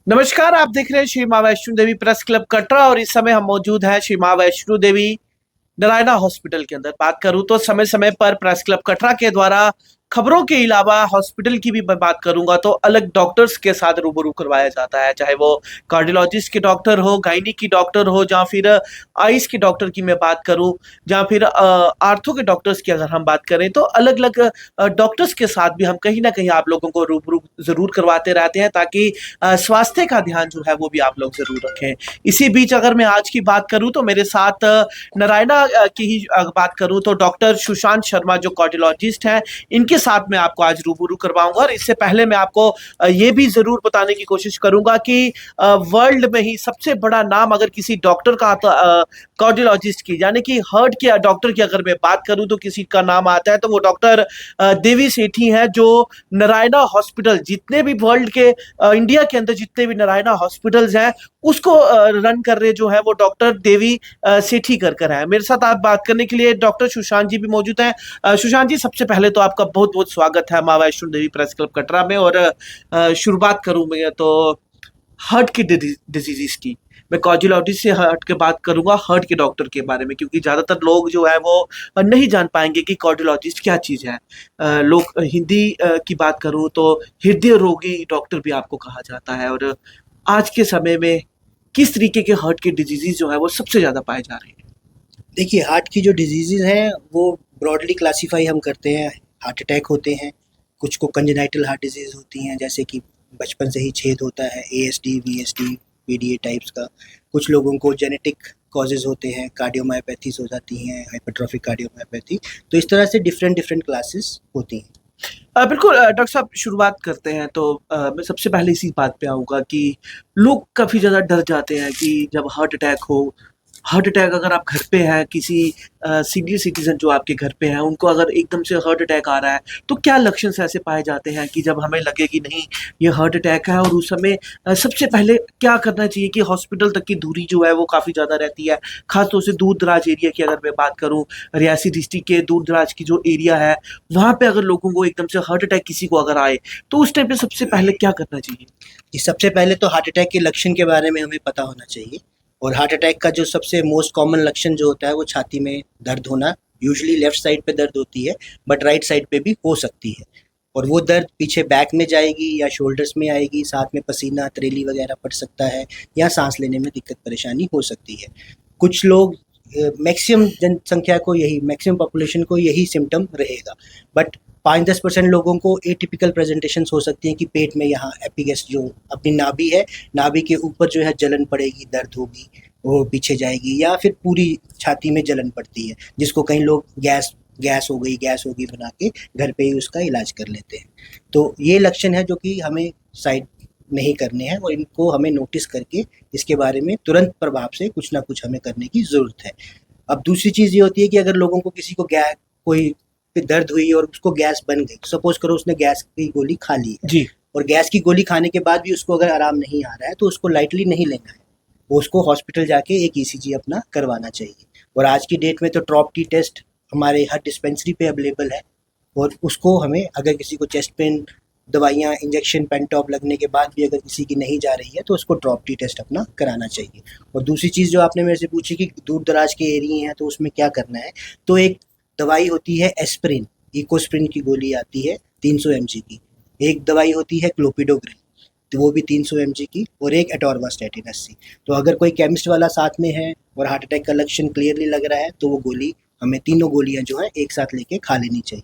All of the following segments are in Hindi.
नमस्कार। आप देख रहे हैं श्री मां वैष्णो देवी प्रेस क्लब कटरा और इस समय हम मौजूद हैं श्री मां वैष्णो देवी नारायणा हॉस्पिटल के अंदर। बात करूं तो समय समय पर प्रेस क्लब कटरा के द्वारा खबरों के अलावा हॉस्पिटल की भी मैं बात करूंगा तो अलग डॉक्टर्स के साथ रूबरू करवाया जाता है, चाहे वो कार्डियोलॉजिस्ट के डॉक्टर हो, गायनी की डॉक्टर हो, या फिर आइस के डॉक्टर की मैं बात करूं, या फिर आर्थो के डॉक्टर्स की अगर हम बात करें तो अलग अलग डॉक्टर्स के साथ भी हम कहीं ना कहीं आप लोगों को रूबरू जरूर करवाते रहते हैं, ताकि स्वास्थ्य का ध्यान जो है वो भी आप लोग जरूर रखें। इसी बीच अगर मैं आज की बात करूं तो मेरे साथ नारायणा की ही बात करूं तो डॉक्टर सुशांत शर्मा जो कार्डियोलॉजिस्ट हैं, इनके साथ मैं आपको आज रूबरू करवाऊंगा। और इससे पहले मैं आपको ये भी जरूर बताने की कोशिश करूंगा कि वर्ल्ड में ही सबसे बड़ा नाम अगर किसी डॉक्टर का कार्डियोलॉजिस्ट की यानी कि हार्ट के डॉक्टर की अगर मैं बात करूं तो किसी का नाम आता है तो वो डॉक्टर देवी सेठी हैं, जो नारायणा हॉस्पिटल जितने भी वर्ल्ड के इंडिया के अंदर जितने भी नारायणा हॉस्पिटल्स हैं उसको रन कर रहे जो है वो डॉक्टर देवी सेठी कर है। मेरे साथ आप बात करने के लिए डॉक्टर सुशांत जी भी मौजूद हैं। सुशांत जी, सबसे पहले तो आपका बहुत बहुत स्वागत है माँ वैष्णो देवी प्रेस क्लब कटरा में। और शुरुआत करूं मैं तो हार्ट की डिजीजेस की। मैं कार्डियोलॉजिस्ट से हार्ट के बात करूंगा, हार्ट के डॉक्टर के बारे में, क्योंकि ज्यादातर लोग जो है वो नहीं जान पाएंगे कि कार्डियोलॉजिस्ट क्या चीज है। लोग हिंदी की बात करूं तो हृदय रोगी डॉक्टर भी आपको कहा जाता है। और आज के समय में किस तरीके के हार्ट के डिजीजेस जो है वो सबसे ज्यादा पाए जा रहे हैं? देखिए, हार्ट की जो डिजीज़ेज़ हैं वो ब्रॉडली क्लासिफाई हम करते हैं। हार्ट अटैक होते हैं, कुछ को कंजेनाइटल हार्ट डिजीज़ होती हैं, जैसे कि बचपन से ही छेद होता है, एएसडी, वीएसडी, पीडीए टाइप्स का। कुछ लोगों को जेनेटिक कॉजेज़ होते हैं, कार्डियोमायोपैथीज़ हो जाती हैं, हाइपरट्रॉफिक कार्डियोमायोपैथी। तो इस तरह से डिफरेंट डिफरेंट क्लासेस होती हैं। बिल्कुल डॉक्टर साहब, शुरुआत करते हैं तो मैं सबसे पहले इसी बात पे आऊँगा कि लोग काफ़ी ज़्यादा डर जाते हैं कि जब हार्ट अटैक अगर आप घर पे हैं, किसी सीनियर सिटीज़न जो आपके घर पे हैं, उनको अगर एकदम से हार्ट अटैक आ रहा है, तो क्या लक्षण ऐसे पाए जाते हैं कि जब हमें लगे कि नहीं, ये हार्ट अटैक है? और उस समय सबसे पहले क्या करना चाहिए कि हॉस्पिटल तक की दूरी जो है वो काफ़ी ज़्यादा रहती है, ख़ास तौर से दूर-दराज एरिया की अगर मैं बात करूँ, रियासी डिस्ट्रिक्ट के दूर-दराज की जो एरिया है, वहाँ पे अगर लोगों को एकदम से हार्ट अटैक किसी को अगर आए, तो उस टाइम पे सबसे पहले क्या करना चाहिए? जी, सबसे पहले तो हार्ट अटैक के लक्षण के बारे में हमें पता होना चाहिए। और हार्ट अटैक का जो सबसे मोस्ट कॉमन लक्षण जो होता है वो छाती में दर्द होना। यूजुअली लेफ्ट साइड पे दर्द होती है, बट राइट साइड पे भी हो सकती है। और वो दर्द पीछे बैक में जाएगी या शोल्डर्स में आएगी, साथ में पसीना, त्रेली वगैरह पड़ सकता है, या सांस लेने में दिक्कत परेशानी हो सकती है। कुछ लोग, मैक्सिमम जनसंख्या को यही, मैक्सिमम पॉपुलेशन को यही सिम्टम रहेगा। बट 5-10% लोगों को एटिपिकल प्रेजेंटेशंस हो सकती हैं कि पेट में यहाँ एपिगैस जो अपनी नाभि है, नाभि के ऊपर जो है जलन पड़ेगी, दर्द होगी, वो पीछे जाएगी, या फिर पूरी छाती में जलन पड़ती है, जिसको कई लोग गैस हो गई बना के घर पे ही उसका इलाज कर लेते हैं। तो ये लक्षण है जो कि हमें साइड नहीं करने हैं, और इनको हमें नोटिस करके इसके बारे में तुरंत प्रभाव से कुछ ना कुछ हमें करने की ज़रूरत है। अब दूसरी चीज़ ये होती है कि अगर लोगों को किसी को कोई पे दर्द हुई और उसको गैस बन गई, सपोज करो उसने गैस की गोली खा ली है, जी। और गैस की गोली खाने के बाद भी उसको अगर आराम नहीं आ रहा है तो उसको लाइटली नहीं लेना है। वो उसको हॉस्पिटल जाके एक ईसीजी अपना करवाना चाहिए। और आज की डेट में तो ट्रॉप टी टेस्ट हमारे हर डिस्पेंसरी पे अवेलेबल है, और उसको हमें, अगर किसी को चेस्ट पेन, दवाइयाँ, इंजेक्शन, पेंटॉप लगने के बाद भी अगर किसी की नहीं जा रही है तो उसको ड्रॉप टी टेस्ट अपना कराना चाहिए। और दूसरी चीज़ जो आपने मेरे से पूछी कि दूर दराज के एरिया हैं तो उसमें क्या करना है, तो एक दवाई होती है एस्प्रिन, इकोस्प्रिन की गोली आती है 300 mg की। एक दवाई होती है क्लोपिडोग्रिल, तो वो भी 300 mg की, और एक एटोर्वास्टैटिन 80। तो अगर कोई केमिस्ट वाला साथ में है और हार्ट अटैक का लक्षण क्लियरली लग रहा है तो वो गोली, हमें तीनों गोलियां जो है एक साथ लेके खा लेनी चाहिए।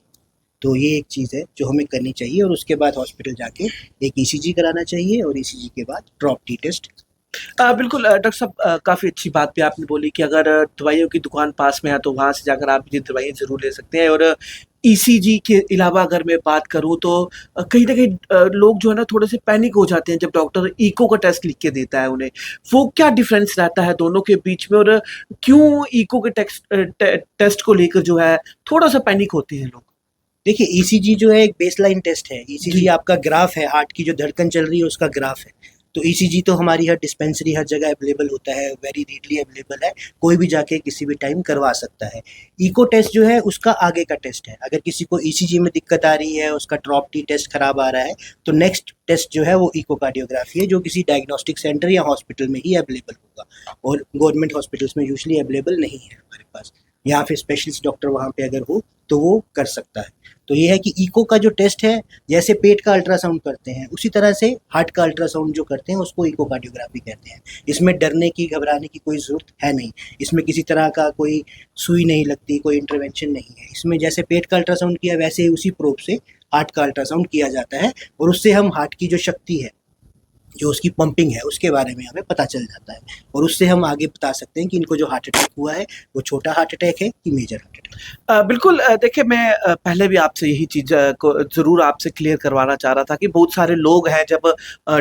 तो ये एक चीज़ है जो हमें करनी चाहिए, और उसके बाद हॉस्पिटल जाके एक ईसीजी कराना चाहिए, और ईसीजी के बाद ड्रॉप टी टेस्ट। बिल्कुल डॉक्टर साहब, काफ़ी अच्छी बात भी आपने बोली कि अगर दवाइयों की दुकान पास में है तो वहाँ से जाकर आप ये दवाइयाँ ज़रूर ले सकते हैं। और ईसीजी के अलावा अगर मैं बात करूँ तो कहीं न कहीं लोग जो है ना थोड़े से पैनिक हो जाते हैं जब डॉक्टर इको का टेस्ट लिख के देता है उन्हें। वो क्या डिफ़रेंस रहता है दोनों के बीच में, और क्यों इको के टेस्ट को लेकर जो है थोड़ा-सा पैनिक होते हैं लोग? देखिए, ईसीजी जो है एक बेसलाइन टेस्ट है। ईसीजी जी। आपका ग्राफ है, हार्ट की जो धड़कन चल रही है उसका ग्राफ है। तो ईसीजी तो हमारी हर डिस्पेंसरी हर जगह अवेलेबल होता है, वेरी रीडली अवेलेबल है, कोई भी जाके किसी भी टाइम करवा सकता है। इको टेस्ट जो है उसका आगे का टेस्ट है। अगर किसी को ईसीजी में दिक्कत आ रही है, उसका ड्रॉप टी टेस्ट खराब आ रहा है, तो नेक्स्ट टेस्ट जो है वो इकोकार्डियोग्राफी है, जो किसी डायग्नोस्टिक सेंटर या हॉस्पिटल में ही अवेलेबल होगा, और गवर्नमेंट हॉस्पिटल्स में यूजुअली अवेलेबल नहीं है हमारे पास, या फिर स्पेशलिस्ट डॉक्टर वहाँ पे अगर हो तो वो कर सकता है। तो ये है कि इको का जो टेस्ट है, जैसे पेट का अल्ट्रासाउंड करते हैं उसी तरह से हार्ट का अल्ट्रासाउंड जो करते हैं उसको इकोकार्डियोग्राफी कहते हैं। इसमें डरने की, घबराने की कोई ज़रूरत है नहीं। इसमें किसी तरह का कोई सुई नहीं लगती, कोई इंटरवेंशन नहीं है। इसमें जैसे पेट का अल्ट्रासाउंड किया वैसे ही उसी प्रोब से हार्ट का अल्ट्रासाउंड किया जाता है, और उससे हम हार्ट की जो शक्ति है, जो उसकी पंपिंग है, उसके बारे में हमें पता चल जाता है, और उससे हम आगे बता सकते हैं कि इनको जो हार्ट अटैक हुआ है वो छोटा हार्ट अटैक है कि मेजर हार्ट अटैक। बिल्कुल, देखिए मैं पहले भी आपसे यही चीज़ को ज़रूर आपसे क्लियर करवाना चाह रहा था कि बहुत सारे लोग हैं, जब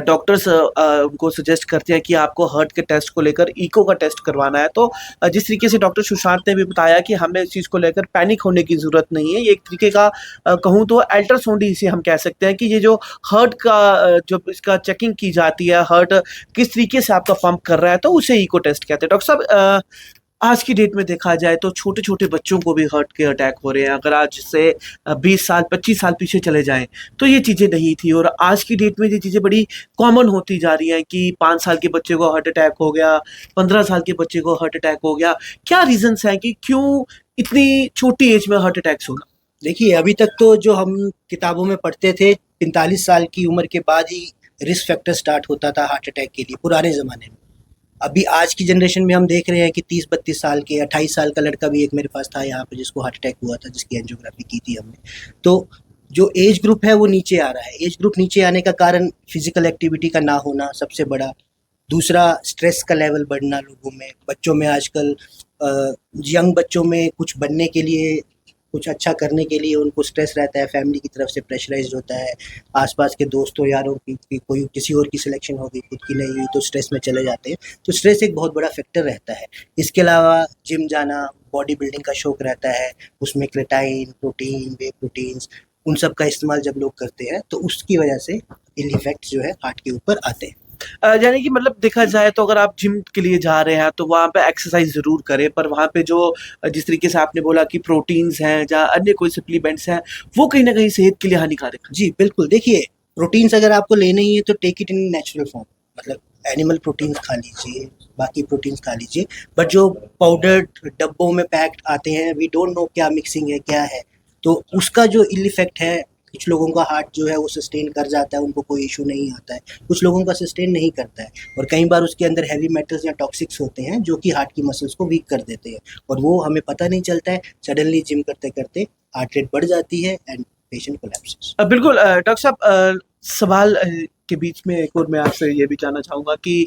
डॉक्टर्स उनको सजेस्ट करते हैं कि आपको हार्ट के टेस्ट को लेकर इको का टेस्ट करवाना है, तो जिस तरीके से डॉक्टर सुशांत ने भी बताया कि हमें इस चीज़ को लेकर पैनिक होने की ज़रूरत नहीं है। ये एक तरीके का कहूँ तो अल्ट्रासाउंड ही इसे हम कह सकते हैं कि ये जो हार्ट का जब इसका चेकिंग की जाती है, हार्ट किस तरीके से आपका पंप कर रहा है, तो उसे इको टेस्ट कहते हैं। डॉक्टर साहब, आज की डेट में देखा जाए तो छोटे-छोटे बच्चों को भी हार्ट के अटैक हो रहे हैं। अगर आज से 20 साल, 25 साल पीछे चले जाएँ, तो ये चीज़ें नहीं थी, और आज की डेट में ये चीज़ें बड़ी कॉमन होती जा रही हैं कि 5 साल के बच्चे को हार्ट अटैक हो गया, 15 साल के बच्चे को हार्ट अटैक हो गया। क्या रीज़न्स हैं कि क्यों इतनी छोटी एज में हार्ट अटैक्स होना? देखिए, अभी तक तो जो हम किताबों में पढ़ते थे, 45 साल की उम्र के बाद ही रिस्क फैक्टर स्टार्ट होता था हार्ट अटैक के लिए, पुराने ज़माने में। अभी आज की जनरेशन में हम देख रहे हैं कि 30-32 साल के, 28 साल का लड़का भी एक मेरे पास था यहाँ पे जिसको हार्ट अटैक हुआ था, जिसकी एंजियोग्राफी की थी हमने। तो जो एज ग्रुप है वो नीचे आ रहा है। एज ग्रुप नीचे आने का कारण फिजिकल एक्टिविटी का ना होना सबसे बड़ा, दूसरा स्ट्रेस का लेवल बढ़ना लोगों में, बच्चों में आजकल यंग बच्चों में कुछ बनने के लिए, कुछ अच्छा करने के लिए उनको स्ट्रेस रहता है, फैमिली की तरफ से प्रेशराइज्ड होता है, आसपास के दोस्तों यारों की कोई किसी और की सिलेक्शन हो गई, खुद की नहीं हुई, तो स्ट्रेस में चले जाते हैं। तो स्ट्रेस एक बहुत बड़ा फैक्टर रहता है। इसके अलावा जिम जाना, बॉडी बिल्डिंग का शौक रहता है, उसमें क्रेटाइन, प्रोटीन, वे प्रोटीन्स, उन सब का इस्तेमाल जब लोग करते हैं तो उसकी वजह से इल इफेक्ट्स जो है हार्ट के ऊपर आते हैं। यानी कि मतलब देखा जाए तो अगर आप जिम के लिए जा रहे हैं तो वहाँ पे एक्सरसाइज ज़रूर करें, पर वहाँ पे जो जिस तरीके से आपने बोला कि प्रोटीन्स हैं या अन्य कोई सप्लीमेंट्स हैं, वो कहीं न कहीं सेहत के लिए हानिकारक हैं। जी, बिल्कुल। देखिए, प्रोटीन्स अगर आपको लेने ही है तो take it in natural form, मतलब एनिमल प्रोटीन्स खा लीजिए, बाकी प्रोटीन्स खा लीजिए। बट जो पाउडर्ड डब्बों में पैक्ड आते हैं, वी डोंट नो क्या मिक्सिंग है, क्या है, तो उसका जो इल इफेक्ट है, कुछ लोगों का हार्ट जो है वो सस्टेन कर जाता है, उनको कोई इशू नहीं आता है, कुछ लोगों का सस्टेन नहीं करता है, और कई बार उसके अंदर हैवी मेटल्स या टॉक्सिक्स होते हैं जो कि हार्ट की मसल्स को वीक कर देते हैं, और वो हमें पता नहीं चलता है। सडनली जिम करते करते हार्ट रेट बढ़ जाती है एंड पेशेंट कोलैप्सेस। बिल्कुल, डॉक्टर साहब, सवाल के बीच में एक और मैं आपसे ये भी जानना चाहूँगा कि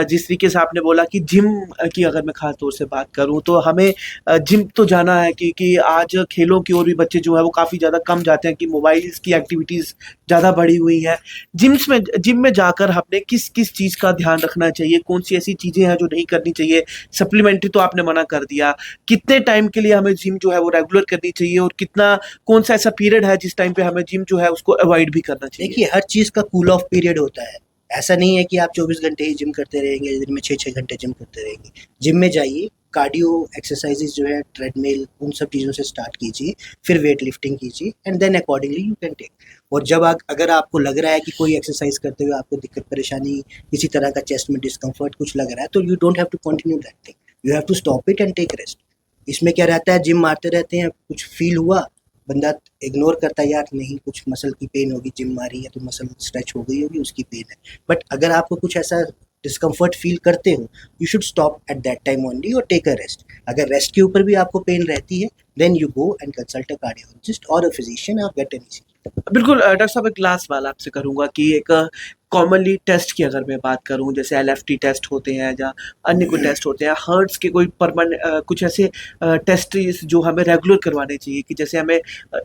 जिस तरीके से आपने बोला कि जिम की अगर मैं ख़ास तौर से बात करूँ तो हमें जिम तो जाना है, क्योंकि आज खेलों की ओर भी बच्चे जो है वो काफ़ी ज़्यादा कम जाते हैं कि मोबाइल्स की एक्टिविटीज़ ज़्यादा बढ़ी हुई है। जिम में जाकर हमने किस चीज़ का ध्यान रखना चाहिए? कौन-सी ऐसी चीज़ें हैं जो नहीं करनी चाहिए? सप्लीमेंट्री तो आपने मना कर दिया। कितने टाइम के लिए हमें जिम जो है वो रेगुलर करनी चाहिए, और कितना कौन-सा ऐसा पीरियड है जिस टाइम पे हमें जिम जो है उसको अवॉइड भी करना चाहिए? देखिए, हर चीज़ का कूल ऑफ पीरियड होता है। ऐसा नहीं है कि आप 24 घंटे ही जिम करते रहेंगे, दिन में 6-6 घंटे जिम करते रहेंगे। जिम में जाइए, कार्डियो एक्सरसाइजेज़ जो है, ट्रेडमिल, उन सब चीज़ों से स्टार्ट कीजिए, फिर वेट लिफ्टिंग कीजिए and then accordingly you can take. और जब अगर आपको लग रहा है कि कोई एक्सरसाइज करते हुए आपको दिक्कत, परेशानी, किसी तरह का चेस्ट में डिस्कम्फर्ट कुछ लग रहा है, तो you don't have to continue that thing, you have to stop it and take rest. इसमें क्या रहता है, जिम मारते रहते हैं, कुछ फील हुआ, बंदा इग्नोर करता है, यार नहीं कुछ मसल की पेन होगी, जिम मारी है तो मसल स्ट्रेच हो गई होगी, उसकी पेन है। बट अगर आपको कुछ ऐसा डिस्कम्फर्ट फील करते हो, you should stop at that time only और टेक अ रेस्ट। अगर रेस्ट के ऊपर भी आपको पेन रहती है, then you go and consult a cardiologist और अ फिजिशियन और गेट एन ईसीजी। बिल्कुल, डॉक्टर साहब, एक लास्ट सवाल आपसे करूँगा कि एक कॉमनली टेस्ट की अगर मैं बात करूँ, जैसे एलएफटी टेस्ट होते हैं या अन्य कोई टेस्ट होते हैं, हार्ट्स के कोई कुछ ऐसे टेस्ट जो हमें रेगुलर करवाने चाहिए, कि जैसे हमें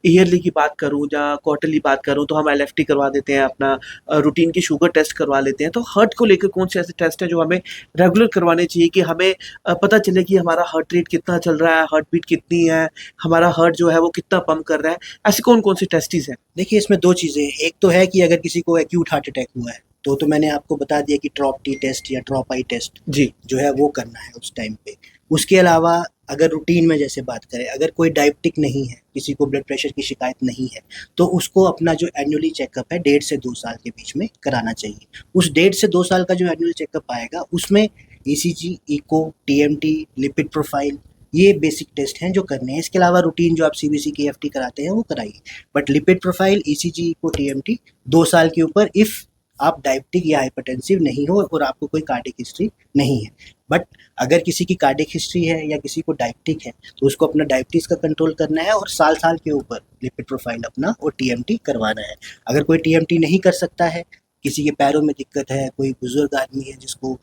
ईयरली की बात करूँ या क्वार्टरली बात करूँ तो हम एलएफटी करवा देते हैं, अपना रूटीन की शुगर टेस्ट करवा लेते हैं, तो हार्ट को लेकर कौन से ऐसे टेस्ट हैं जो हमें रेगुलर करवाने चाहिए कि हमें पता चले कि हमारा हार्ट रेट कितना चल रहा है, हार्ट बीट कितनी है, हमारा हार्ट जो है वो कितना पंप कर रहा है? ऐसे कौन-कौन से टेस्टीज़ हैं? देखिए, इसमें 2 चीज़ें हैं। एक तो है कि अगर किसी को एक्यूट हार्ट अटैक हुआ है, तो मैंने आपको बता दिया कि ट्रॉप टी टेस्ट या ट्रॉप आई टेस्ट जी जो है वो करना है उस टाइम पे। उसके अलावा अगर रूटीन में जैसे बात करें, अगर कोई डायबिटिक नहीं है, किसी को ब्लड प्रेशर की शिकायत नहीं है, तो उसको अपना जो एनुअली चेकअप है 1.5 से 2 साल के बीच में कराना चाहिए। उस 1.5 से 2 साल का जो एनुअल चेकअप आएगा उसमें ECG, echo, TMT, lipid profile, ये बेसिक टेस्ट हैं जो करने हैं। इसके अलावा रूटीन जो आप सीबीसी की एफटी कराते हैं वो कराइए, but lipid profile, ECG, echo, TMT 2 साल के ऊपर इफ़ आप डायबिटिक या हाइपरटेंसिव नहीं हो और आपको कोई कार्डिक हिस्ट्री नहीं है। बट अगर किसी की कार्डिक हिस्ट्री है या किसी को डायबिटिक है तो उसको अपना डायबिटीज़ का कंट्रोल करना है और साल के ऊपर लिपिड प्रोफाइल अपना और टीएमटी करवाना है। अगर कोई टीएमटी नहीं कर सकता है, किसी के पैरों में दिक्कत है, कोई बुजुर्ग आदमी है जिसको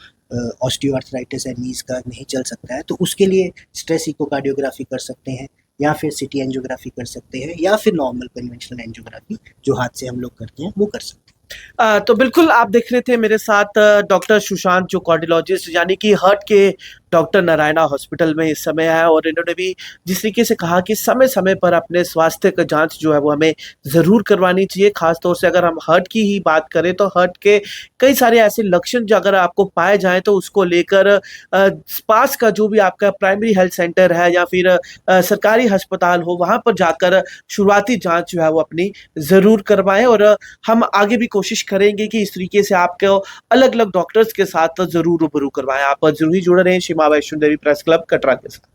ऑस्टियोआर्थराइटिस है, नीज का नहीं चल सकता है, तो उसके लिए स्ट्रेस इकोकार्डियोग्राफी कर सकते हैं या फिर सिटी एंजियोग्राफी कर सकते हैं या फिर नॉर्मल कन्वेंशनल एंजियोग्राफी जो हाथ से हम लोग करते हैं वो कर सकते हैं। तो बिल्कुल आप देख रहे थे मेरे साथ डॉक्टर सुशांत जो कार्डियोलॉजिस्ट यानी कि हार्ट के डॉक्टर नारायणा हॉस्पिटल में इस समय है, और इन्होंने भी जिस तरीके से कहा कि समय समय पर अपने स्वास्थ्य का जांच जो है वो हमें ज़रूर करवानी चाहिए। खास तौर से अगर हम हार्ट की ही बात करें तो हार्ट के कई सारे ऐसे लक्षण जो अगर आपको पाए जाएं तो उसको लेकर पास का जो भी आपका प्राइमरी हेल्थ सेंटर है या फिर सरकारी अस्पताल हो वहाँ पर जाकर शुरुआती जाँच जो है वो अपनी ज़रूर करवाएं। और हम आगे भी कोशिश करेंगे कि इस तरीके से आपको अलग अलग डॉक्टर्स के साथ ज़रूर रूबरू करवाएं। आप ज़रूर ही जुड़े रहें सीमा वैष्णो देवी प्रेस क्लब कटरा के साथ।